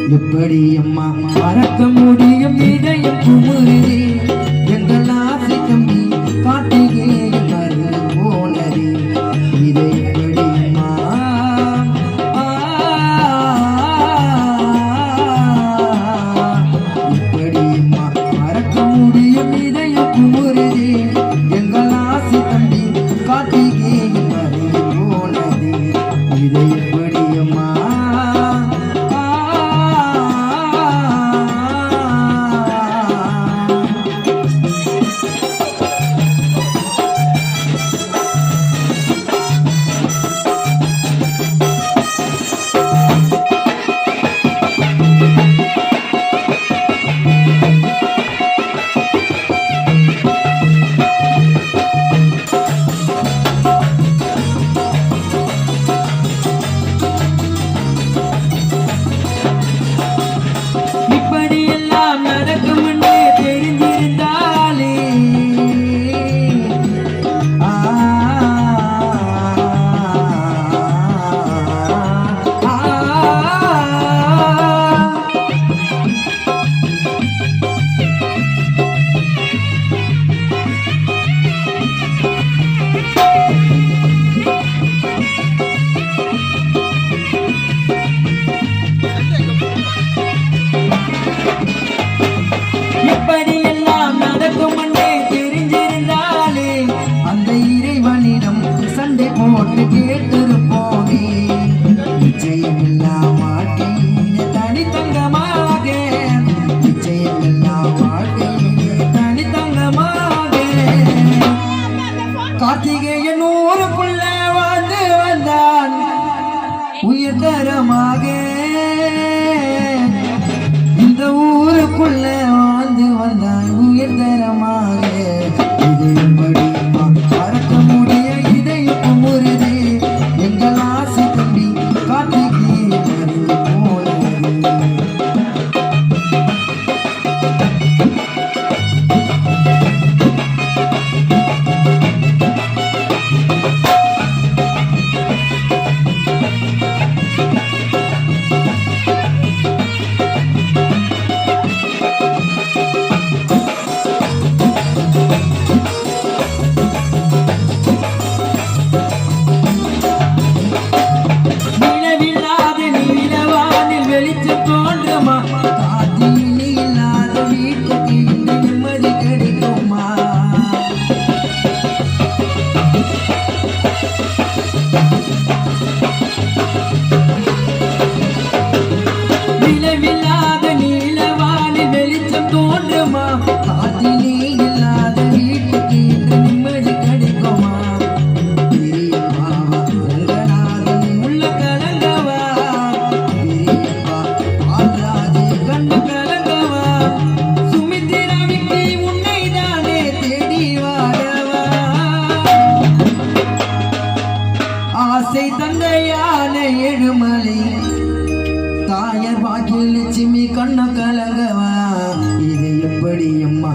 எப்படி அம்மா மறக்க முடியும் இதயம் குமுறுதே எங்கள் ஆசை தம்பி காட்டியே மறு போனதே இதை எப்படி அம்மா எப்படி அம்மா மறக்க முடியும் இதயம் குமுறுதே எங்கள் ஆசை தம்பி காட்டியே மறு போனதே இதை எப்படி அம்மா போட்டு கேட்டிருப்போனே நிச்சயமில்லா வாழ்க்கையிலே தனித்தங்கமாக நிச்சயமில்லா வாழ்க்கையிலே தனித்தங்கமாக கார்த்திகேயன் ஊருக்குள்ள வாழ்ந்து வந்தான் உயர்தரமாக இந்த ஊருக்குள்ள வாழ்ந்து வந்தான் உயர்தரமாக இது எப்படி மறக்க முடிய எங்கள் ஆசை தம்பி காட்டிக்கே மறு போனதே தந்தையான எழுமலை தாயர் வாக்கில் லட்சுமி கண்ண கலங்கவா இது எப்படி அம்மா